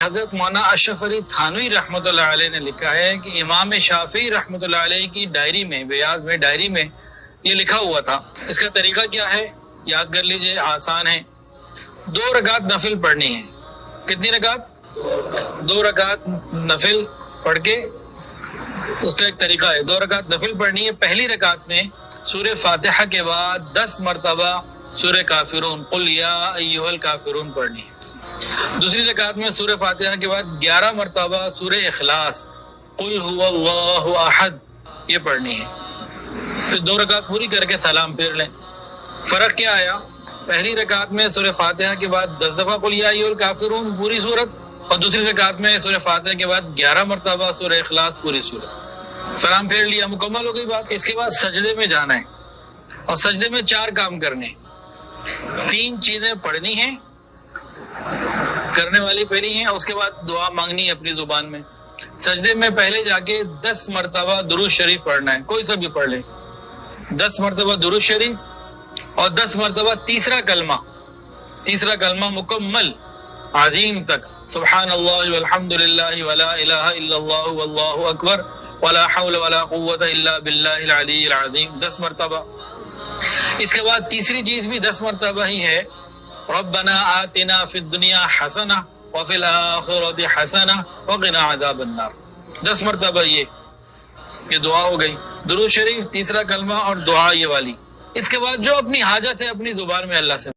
حضرت مولانا اشرف علی تھانوی رحمۃ اللہ علیہ نے لکھا ہے کہ امام شافعی رحمۃ اللہ علیہ کی ڈائری میں، بیاض میں ڈائری میں یہ لکھا ہوا تھا۔ اس کا طریقہ کیا ہے یاد کر لیجئے، آسان ہے۔ 2 رکعت نفل پڑھنی ہے۔ کتنی رکعت؟ 2 رکعت نفل پڑھ کے اس کا ایک طریقہ ہے، 2 رکعت نفل پڑھنی ہے۔ پہلی رکعت میں سورہ فاتحہ کے بعد 10 مرتبہ سورہ کافرون، قل یا ایھا الکافرون پڑھنی ہے۔ دوسری رکعت میں سورہ فاتحہ کے بعد 11 مرتبہ سورہ اخلاص، قل هو اللہ احد، یہ پڑھنی ہے۔ پھر 2 رکعت پوری کر کے سلام پھیر لیں۔ فرق کیا آیا؟ پہلی رکعت میں سورہ فاتحہ کے بعد 10 دفعہ قل یا ایھا الکافرون پوری سورت، اور دوسری رکعت میں سورہ فاتحہ کے بعد 11 مرتبہ سورہ اخلاص پوری سورت۔ سلام پھیر لیا، مکمل ہو گئی بات۔ اس کے بعد سجدے میں جانا ہے، اور سجدے میں 4 کام کرنے، 3 چیزیں پڑھنی ہیں، کرنے والی پہلی ہیں، اس کے بعد دعا مانگنی ہے اپنی زبان میں۔ سجدے میں پہلے جا کے 10 مرتبہ درود شریف پڑھنا ہے، کوئی سا بھی پڑھ لے، 10 مرتبہ درود شریف، اور 10 مرتبہ تیسرا کلمہ مکمل عظیم تک، سبحان اللہ والحمد للہ ولا الہ الا اللہ واللہ اکبر ولا حول ولا قوة الا باللہ العلی العظیم، 10 مرتبہ۔ اس کے بعد تیسری چیز بھی 10 مرتبہ ہی ہے، ربنا آتنا فی الدنیا حسنہ وفی الآخرۃ حسنہ وقنا عذاب النار، 10 مرتبہ یہ دعا ہو گئی۔ درود شریف، تیسرا کلمہ اور دعا یہ والی۔ اس کے بعد جو اپنی حاجت ہے اپنی زبان میں اللہ سے